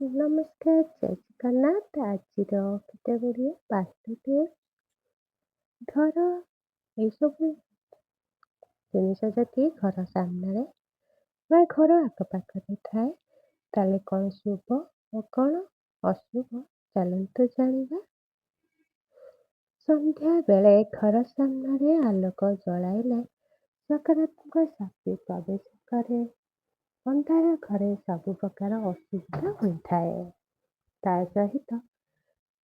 ନମସ୍କାର, ଜୟ ଜଗନ୍ନାଥ। ଆଜିର କେତେଗୁଡ଼ିଏ ବାସ୍ତୁ ଟିପ୍ସ। ଘର ଏସବୁ ଜିନିଷ ଯଦି ଘର ସାମ୍ନାରେ ବା ଘର ଆଖପାଖରେ ଥାଏ, ତାହେଲେ କ'ଣ ଶୁଭ ଓ କ'ଣ ଅଶୁଭ ଚାଲନ୍ତୁ ଜାଣିବା। ସନ୍ଧ୍ୟା ବେଳେ ଘର ସାମ୍ନାରେ ଆଲୋକ ଜଳାଇଲେ ସକାରାତ୍ମକ ଶକ୍ତି ପ୍ରବେଶ କରେ। ଅନ୍ଧାର ଘରେ ସବୁ ପ୍ରକାର ଅସୁବିଧା ହୋଇଥାଏ। ତା ସହିତ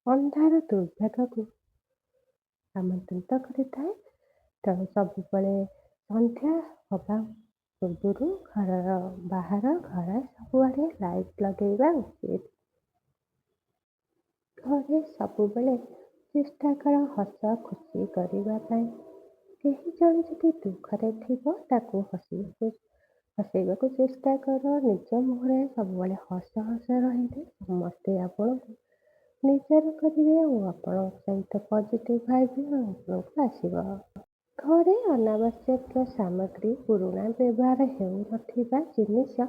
ଅନ୍ଧାର ଦୁର୍ଭାଗ୍ୟକୁ ଆମନ୍ତ୍ରିତ କରିଥାଏ। ତେଣୁ ସବୁବେଳେ ସନ୍ଧ୍ୟା ହେବା ପୂର୍ବରୁ ଘରର ବାହାର ଘର ସବୁଆଡ଼େ ଲାଇଟ୍ ଲଗାଇବା ଉଚିତ। ଘରେ ସବୁବେଳେ ଚେଷ୍ଟା କର ହସ ଖୁସି କରିବା ପାଇଁ। କେହି ଜଣେ ଯଦି ଦୁଃଖରେ ଥିବ ତାକୁ ହସେଇବାକୁ ଚେଷ୍ଟା କର। ନିଜ ମୁହଁରେ ସବୁବେଳେ ହସ ରହିଲେ ସମସ୍ତେ ଆପଣଙ୍କୁ ନିଜର କରିବେ ଓ ଆପଣଙ୍କ ସହିତ ପଜିଟିଭ୍ ଭାଇବ୍ରେସନ୍ ଆପଣଙ୍କୁ ଆସିବ। ଘରେ ଅନାବଶ୍ୟକ ସାମଗ୍ରୀ, ପୁରୁଣା ବ୍ୟବହାର ହେଉନଥିବା ଜିନିଷ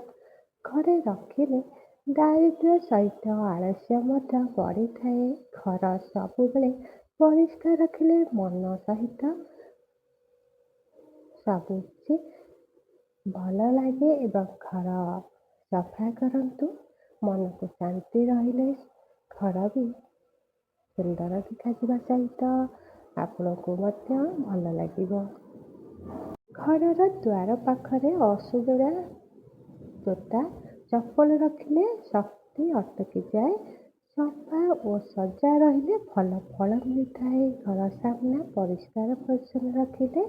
ଘରେ ରଖିଲେ ଦାରିଦ୍ର୍ୟ ସହିତ ଆଳସ୍ୟ ମଧ୍ୟ ବଢ଼ିଥାଏ। ଘର ସବୁବେଳେ ପରିଷ୍କାର ରଖିଲେ ମନ ସହିତ ସବୁକିଛି ଭଲ ଲାଗେ ଏବଂ ଘର ସଫା କରନ୍ତୁ। ମନକୁ ଶାନ୍ତି ରହିଲେ ଘର ବି ସୁନ୍ଦର ଦେଖାଯିବା ସହିତ ଆପଣଙ୍କୁ ମଧ୍ୟ ଭଲ ଲାଗିବ। ଘରର ଦ୍ୱାର ପାଖରେ ଅସଜଡ଼ା ଜୋତା, ଚପଲ ରଖିଲେ ଶକ୍ତି ଅଟକିଯାଏ। ସଫା ଓ ସଜା ରହିଲେ ଭଲ ଫଳ ମିଳିଥାଏ। ଘର ସାମ୍ନା ପରିଷ୍କାର ପରିଚ୍ଛନ୍ନ ରଖିଲେ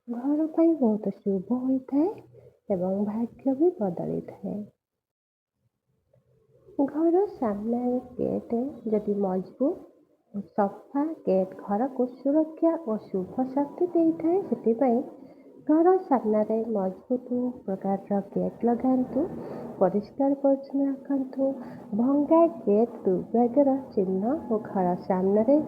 ଘର ପାଇଁ ବହୁତ ଶୁଭ ହୋଇଥାଏ ଏବଂ ଭାଗ୍ୟ ବି ବଦଳିଥାଏ। ଘର ସାମ୍ନାରେ ଗେଟ୍ ଯଦି ମଜବୁତ ଓ ସଫା, ଗେଟ୍ ଘରକୁ ସୁରକ୍ଷା ଓ ଶୁଭ ଶକ୍ତି ଦେଇଥାଏ। ସେଥିପାଇଁ ଘର ସାମ୍ନାରେ ମଜବୁତ ପ୍ରକାରର ଗେଟ୍ ଲଗାନ୍ତୁ, ପରିଷ୍କାର ପରିଚ୍ଛନ୍ନ ରଖନ୍ତୁ। ଭଙ୍ଗା ଗେଟ୍ ଦୁର୍ଭାଗ୍ୟର ଚିହ୍ନ ଓ ଘର ସାମ୍ନାରେ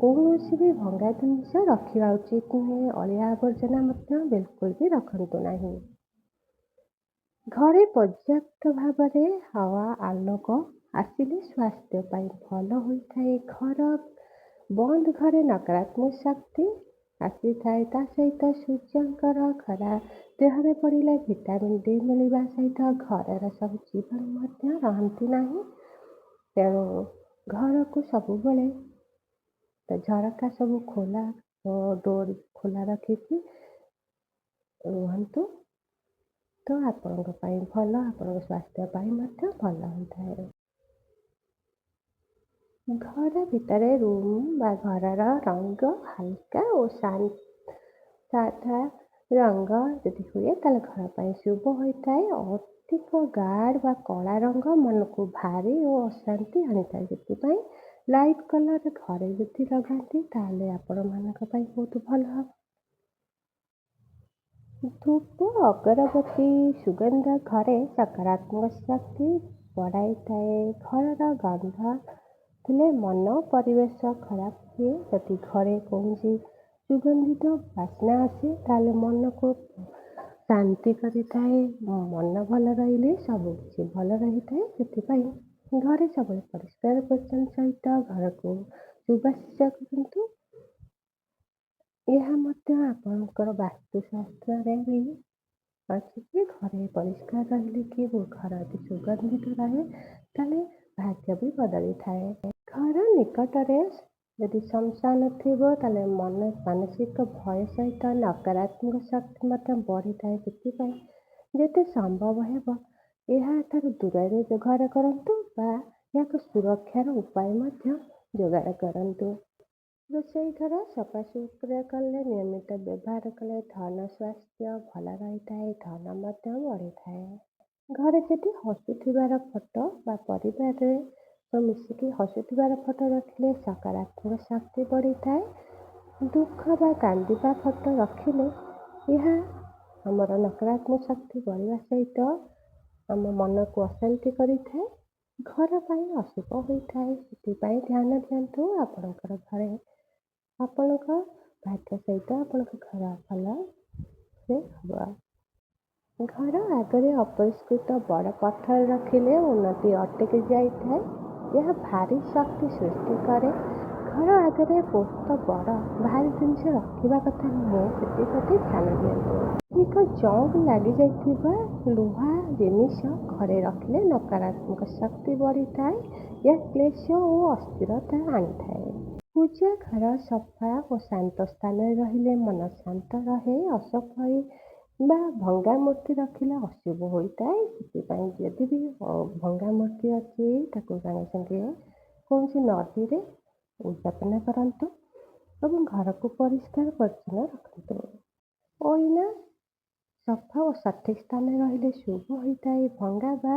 କୌଣସି ବି ଭଙ୍ଗା ଜିନିଷ ରଖିବା ଉଚିତ ନୁହେଁ। ଅଳିଆ ଆବର୍ଜନା ମଧ୍ୟ ବିଲକୁଲ ବି ରଖନ୍ତୁ ନାହିଁ। ଘରେ ପର୍ଯ୍ୟାପ୍ତ ଭାବରେ ହାୱା ଆଲୋକ ଆସିଲେ ସ୍ୱାସ୍ଥ୍ୟ ପାଇଁ ଭଲ ହୋଇଥାଏ। ଘର ବନ୍ଦ ଘରେ ନକାରାତ୍ମକ ଶକ୍ତି ଆସିଥାଏ। ତା ସହିତ ସୂର୍ଯ୍ୟଙ୍କର ଖରା ଦେହରେ ପଡ଼ିଲେ ଭିଟାମିନ୍ ଡି ମିଳିବା ସହିତ ଘରର ସବୁ ଜୀବାଣୁ ମଧ୍ୟ ରହନ୍ତି ନାହିଁ। ତେଣୁ ଘରକୁ ସବୁବେଳେ ଝରକା ସବୁ ଖୋଲା ଓ ଡୋର୍ ଖୋଲା ରଖିକି ରୁହନ୍ତୁ। ତ ଆପଣଙ୍କ ପାଇଁ ଭଲ, ଆପଣଙ୍କ ସ୍ୱାସ୍ଥ୍ୟ ପାଇଁ ମଧ୍ୟ ଭଲ ହୋଇଥାଏ। ଘର ଭିତରେ ରୁମ୍ ବା ଘରର ରଙ୍ଗ ହାଲକା ଓ ସାଧା ରଙ୍ଗ ଯଦି ହୁଏ ତାହେଲେ ଘର ପାଇଁ ଶୁଭ ହୋଇଥାଏ। ଅଧିକ ଗାଢ଼ ବା କଳା ରଙ୍ଗ ମନକୁ ଭାରି ଓ ଅଶାନ୍ତି ଆଣିଥାଏ। ସେଥିପାଇଁ ଲାଇଟ୍ କଲର୍ ଘରେ ଯଦି ଲଗାନ୍ତି ତାହେଲେ ଆପଣମାନଙ୍କ ପାଇଁ ବହୁତ ଭଲ ହେବ। ଧୂପ, ଅଗରବତୀ, ସୁଗନ୍ଧ ଘରେ ସକାରାତ୍ମକ ଶକ୍ତି ବଢ଼ାଇଥାଏ। ଘରର ଗନ୍ଧ ଥିଲେ ମନ ପରିବେଶ ଖରାପ ହୁଏ। ଯଦି ଘରେ କୌଣସି ସୁଗନ୍ଧିତ ବାସ୍ନା ଆସେ ତାହେଲେ ମନକୁ ଶାନ୍ତି କରିଥାଏ। ମନ ଭଲ ରହିଲେ ସବୁ କିଛି ଭଲ ରହିଥାଏ। ସେଥିପାଇଁ ଘରେ ସବୁବେଳେ ପରିଷ୍କାର ପରିଚ୍ଛନ୍ନ ସହିତ ଘରକୁ ସୁବାସିତ କରନ୍ତୁ। ଏହା ମଧ୍ୟ ଆପଣଙ୍କର ବାସ୍ତୁଶାସ୍ତ୍ରରେ ବି ଅଛି ଯେ ଘରେ ପରିଷ୍କାର ରହିଲେ କି ଘର ଯଦି ସୁଗନ୍ଧିତ ରହେ ତାହେଲେ ଭାଗ୍ୟ ବି ବଦଳିଥାଏ। ଘର ନିକଟରେ ଯଦି ଶ୍ମଶାନ ଥିବ ତାହେଲେ ମାନସିକ ଭୟ ସହିତ ନକାରାତ୍ମକ ଶକ୍ତି ମଧ୍ୟ ବଢ଼ିଥାଏ। ସେଥିପାଇଁ ଯେତେ ସମ୍ଭବ ହେବ ଏହାଠାରୁ ଦୂରରେ ଘର କରନ୍ତୁ ବା ଏହାକୁ ସୁରକ୍ଷାର ଉପାୟ ମଧ୍ୟ ଯୋଗାଡ଼ କରନ୍ତୁ। ରୋଷେଇ ଘର ସଫାସୁତୁରା କଲେ, ନିୟମିତ ବ୍ୟବହାର କଲେ ଧନ ସ୍ୱାସ୍ଥ୍ୟ ଭଲ ରହିଥାଏ, ଧନ ମଧ୍ୟ ବଢ଼ିଥାଏ। ଘରେ ଯଦି ହସୁଥିବାର ଫଟୋ ବା ପରିବାରରେ ମିଶିକି ହସୁଥିବାର ଫଟୋ ରଖିଲେ ସକାରାତ୍ମକ ଶକ୍ତି ବଢ଼ିଥାଏ। ଦୁଃଖ ବା କାନ୍ଦିବା ଫଟୋ ରଖିଲେ ଏହା ଆମର ନକାରାତ୍ମକ ଶକ୍ତି ବଢ଼ିବା ସହିତ ଆମ ମନକୁ ଅଶାନ୍ତି କରିଥାଏ, ଘର ପାଇଁ ଅଶୁଭ ହୋଇଥାଏ। ସେଥିପାଇଁ ଧ୍ୟାନ ଦିଅନ୍ତୁ ଆପଣଙ୍କର ଘରେ ଆପଣଙ୍କ ଭାଗ୍ୟ ସହିତ ଆପଣଙ୍କ ଘର ଭଲରେ ହେବ। ଘର ଆଗରେ ଅପରିଷ୍କୃତ ବଡ଼ ପଥର ରଖିଲେ ଉନ୍ନତି ଅଟକି ଯାଇଥାଏ। ଏହା ଭାରି ଶକ୍ତି ସୃଷ୍ଟି କରେ। ଘର ଆଗରେ ବହୁତ ବଡ଼ ଭାରି ଜିନିଷ ରଖିବା କଥା ନୁହେଁ, ସେଥିପ୍ରତି ଧ୍ୟାନ ଦିଅନ୍ତୁ। ଅଧିକ ଜଙ୍କ୍ ଲାଗିଯାଇଥିବା ଲୁହା ଜିନିଷ ଘରେ ରଖିଲେ ନକାରାତ୍ମକ ଶକ୍ତି ବଢ଼ିଥାଏ। ଏହା କ୍ଲେଶ ଓ ଅସ୍ଥିରତା ଆଣିଥାଏ। ପୂଜା ଘର ସଫା ଓ ଶାନ୍ତ ସ୍ଥାନରେ ରହିଲେ ମନ ଶାନ୍ତ ରହେ। ଅସଫାଇ ବା ଭଙ୍ଗା ମୂର୍ତ୍ତି ରଖିଲେ ଅଶୁଭ ହୋଇଥାଏ। ସେଥିପାଇଁ ଯଦି ବି ଭଙ୍ଗା ମୂର୍ତ୍ତି ଅଛି ତାକୁ ସାଙ୍ଗେ ସାଙ୍ଗେ କୌଣସି ନଦୀରେ ଉଦଯାପନ କରନ୍ତୁ ଏବଂ ଘରକୁ ପରିଷ୍କାର ପରିଚ୍ଛନ୍ନ ରଖନ୍ତୁ। ଅଇନା ସଫା ଓ ସଠିକ୍ ସ୍ଥାନରେ ରହିଲେ ଶୁଭ ହୋଇଥାଏ। ଭଙ୍ଗା ବା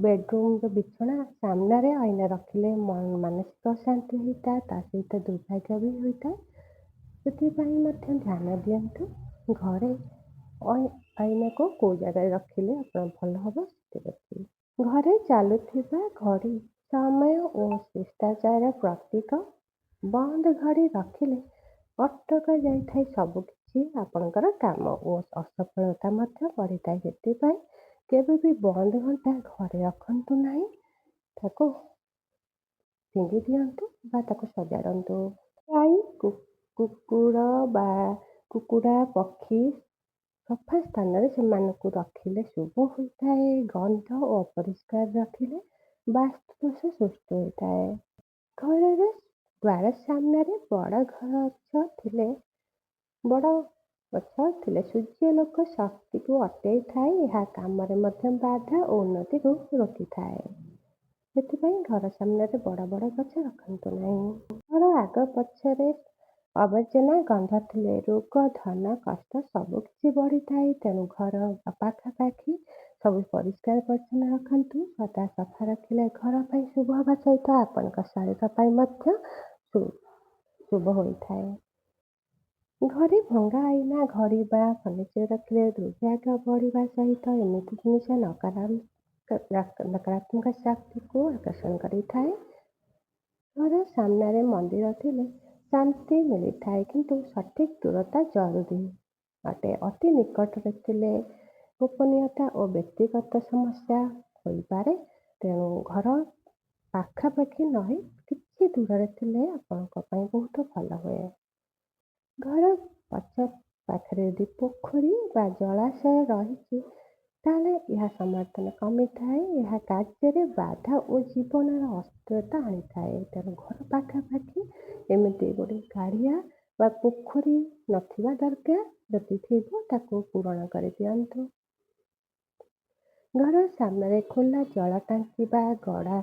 ବେଡରୁମ୍ର ବିଛଣା ସାମ୍ନାରେ ଆଇନା ରଖିଲେ ମାନସିକ ଅଶାନ୍ତି ହୋଇଥାଏ, ତା ସହିତ ଦୁର୍ଭାଗ୍ୟ ବି ହୋଇଥାଏ। ସେଥିପାଇଁ ମଧ୍ୟ ଧ୍ୟାନ ଦିଅନ୍ତୁ। ଘରେ ଆଇନାକୁ କେଉଁ ଜାଗାରେ ରଖିଲେ ଆପଣ ଭଲ ହେବ ସେଥିପ୍ରତି। ଘରେ ଚାଲୁଥିବା ଘଡ଼ି ସମୟ ଓ ଶିଷ୍ଟାଚାର ପ୍ରତୀକ। ବନ୍ଦ ଘଡ଼ି ରଖିଲେ ଅଟକା ଯାଇଥାଏ ସବୁକିଛି, ଆପଣଙ୍କର କାମ ଓ ଅସଫଳତା ମଧ୍ୟ ବଢ଼ିଥାଏ। ସେଥିପାଇଁ କେବେ ବି ବନ୍ଦ ଘଣ୍ଟା ଘରେ ରଖନ୍ତୁ ନାହିଁ, ତାକୁ ଫିଙ୍ଗି ଦିଅନ୍ତୁ ବା ତାକୁ ସଜାଡ଼ନ୍ତୁ। ଗାଈ କୁକୁର ବା କୁକୁଡ଼ା ପକ୍ଷୀ ସଫା ସ୍ଥାନରେ ସେମାନଙ୍କୁ ରଖିଲେ ଶୁଭ ହୋଇଥାଏ। ଗନ୍ଧ ଓ ଅପରିଷ୍କାର ରଖିଲେ ବାସ୍ତୁଦୋଷ ସୃଷ୍ଟି ହୋଇଥାଏ। ଘରର ଦ୍ୱାର ସାମ୍ନାରେ ବଡ଼ ଗଛ ଥିଲେ ସୂର୍ଯ୍ୟଲୋକ ଶକ୍ତିକୁ ଅଟେଇଥାଏ। ଏହା କାମରେ ମଧ୍ୟ ବାଧା ଓ ଉନ୍ନତିକୁ ରୋକିଥାଏ। ସେଥିପାଇଁ ଘର ସାମ୍ନାରେ ବଡ଼ ବଡ଼ ଗଛ ରଖନ୍ତୁ ନାହିଁ। ଘର ଆଗ ପଛରେ ଆବର୍ଜନା ଗନ୍ଧ ଥିଲେ ରୋଗ, ଧନ, କଷ୍ଟ ସବୁ କିଛି ବଢ଼ିଥାଏ। ତେଣୁ ଘର ପାଖାପାଖି ସବୁ ପରିଷ୍କାର ପରିଚ୍ଛନ୍ନ ରଖନ୍ତୁ। ସଦା ସଫା ରଖିଲେ ଘର ପାଇଁ ଶୁଭ ହେବା ସହିତ ଆପଣଙ୍କ ଶରୀର ପାଇଁ ମଧ୍ୟ ଶୁଭ ହୋଇଥାଏ। ଘରେ ଭଙ୍ଗା ଆଇନା, ଘଡ଼ି ବା ଫର୍ଣ୍ଣିଚର ରଖିଲେ ଦୁର୍ଭାଗ୍ୟ ବଢ଼ିବା ସହିତ ଏମିତି ଜିନିଷ ନକାରାତ୍ମକ ଶକ୍ତିକୁ ଆକର୍ଷଣ କରିଥାଏ। ଘର ସାମ୍ନାରେ ମନ୍ଦିର ଥିଲେ ଶାନ୍ତି ମିଳିଥାଏ, କିନ୍ତୁ ସଠିକ୍ ଦୂରତା ଜରୁରୀ ଅଟେ। ଅତି ନିକଟରେ ଥିଲେ ଗୋପନୀୟତା ଓ ବ୍ୟକ୍ତିଗତ ସମସ୍ୟା ହୋଇପାରେ। ତେଣୁ ଘର ପାଖାପାଖି ନହେଇ କିଛି ଦୂରରେ ଥିଲେ ଆପଣଙ୍କ ପାଇଁ ବହୁତ ଭଲ ହୁଏ। ଘର ପଛ ପାଖରେ ଯଦି ପୋଖରୀ ବା ଜଳାଶୟ ରହିଛି ତାହେଲେ ଏହା ସମର୍ଥନ କମିଥାଏ। ଏହା କାର୍ଯ୍ୟରେ ବାଧା ଓ ଜୀବନର ଅସ୍ଥିରତା ଆଣିଥାଏ। ତେଣୁ ଘର ପାଖାପାଖି ଏମିତି ଗୋଟେ ଗାଡ଼ିଆ ବା ପୋଖରୀ ନଥିବା ଦରକାର। ଯଦି ଥିବ ତାକୁ ପୂରଣ କରିଦିଅନ୍ତୁ। ଘର ସାମ୍ନାରେ ଖୋଲା ଜଳ ଟାଙ୍କି ବା ଗଡ଼ା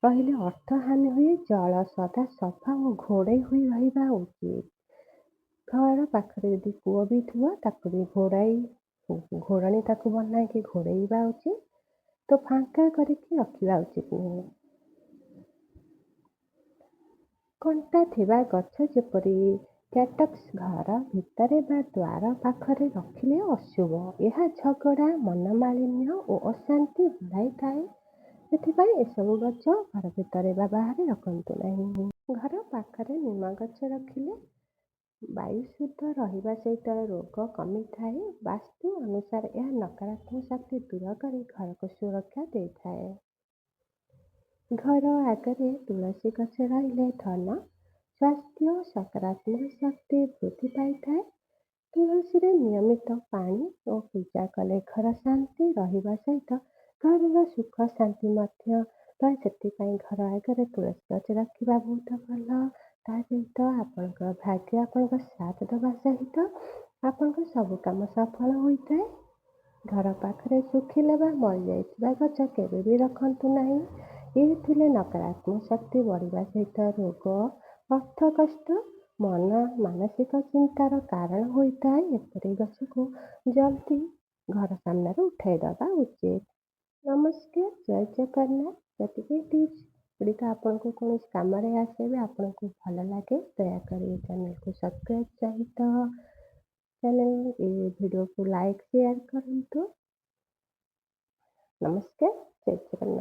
ରହିଲେ ଅର୍ଥ ହାନି ହୁଏ। ଜଳ ସଦା ସଫା ଓ ଘୋଡ଼େଇ ହୋଇ ରହିବା ଉଚିତ। ଘର ପାଖରେ ଯଦି କୂଅ ବି ଥିବ ତାକୁ ବି ଘୋଡ଼ଣୀ ତାକୁ ବନାଇକି ଘୋଡ଼େଇବା ଉଚିତ, ତ ଫାଙ୍କା କରିକି ରଖିବା ଉଚିତ ନୁହେଁ। କଣ୍ଟା ଥିବା ଗଛ ଯେପରି କ୍ୟାକ୍ଟସ୍ ଘର ଭିତରେ ବା ଦ୍ୱାର ପାଖରେ ରଖିଲେ ଅଶୁଭ। ଏହା ଝଗଡ଼ା, ମନମାଳିନ୍ୟ ଓ ଅଶାନ୍ତି ବଢ଼ାଇଥାଏ। ସେଥିପାଇଁ ଏସବୁ ଗଛ ଘର ଭିତରେ ବା ବାହାରେ ରଖନ୍ତୁ ନାହିଁ। ଘର ପାଖରେ ନିମ ଗଛ ରଖିଲେ ବାୟୁ ଶୁଦ୍ଧ ରହିବା ସହିତ ରୋଗ କମିଥାଏ। ବାସ୍ତୁ ଅନୁସାରେ ଏହା ନକାରାତ୍ମକ ଶକ୍ତି ଦୂର କରି ଘରକୁ ସୁରକ୍ଷା ଦେଇଥାଏ। ଘର ଆଗରେ ତୁଳସୀ ଗଛ ରହିଲେ ଧନ, ସ୍ୱାସ୍ଥ୍ୟ, ସକାରାତ୍ମକ ଶକ୍ତି ବୃଦ୍ଧି ପାଇଥାଏ। ତୁଳସୀରେ ନିୟମିତ ପାଣି ଓ ପୂଜା କଲେ ଘର ଶାନ୍ତି ରହିବା ସହିତ ଘରର ସୁଖ ଶାନ୍ତି ମଧ୍ୟ ରହେ। ସେଥିପାଇଁ ଘର ଆଗରେ ତୁଳସୀ ଗଛ ରଖିବା ବହୁତ ଭଲ। ତା ସହିତ ଆପଣଙ୍କ ଭାଗ୍ୟ ଆପଣଙ୍କ ସାଥ ଦେବା ସହିତ ଆପଣଙ୍କ ସବୁ କାମ ସଫଳ ହୋଇଥାଏ। ଘର ପାଖରେ ଶୁଖିଲା ବା ମରିଯାଇଥିବା ଗଛ କେବେ ବି ରଖନ୍ତୁ ନାହିଁ। ଏହି ଥିଲେ ନକାରାତ୍ମକ ଶକ୍ତି ବଢ଼ିବା ସହିତ ରୋଗ, ଅର୍ଥ କଷ୍ଟ, ମାନସିକ ଚିନ୍ତାର କାରଣ ହୋଇଥାଏ। ଏପରି ଗଛକୁ ଜଲ୍ଦି ଘର ସାମ୍ନାରେ ଉଠାଇ ଦେବା ଉଚିତ। ନମସ୍କାର, ଜୟ ଜଗନ୍ନାଥ। ଯଦି ଏହି ଟିପ୍ସ ଗୁଡ଼ିକ ଆପଣଙ୍କୁ କୌଣସି କାମରେ ଆସିବେ, ଆପଣଙ୍କୁ ଭଲ ଲାଗେ, ଦୟାକରି ଏ ଚ୍ୟାନେଲକୁ ସବସ୍କ୍ରାଇବ୍ ସହିତ ଏ ଭିଡ଼ିଓକୁ ଲାଇକ୍ ସେୟାର କରନ୍ତୁ। ନମସ୍କାର, ଜୟ ଜଗନ୍ନାଥ।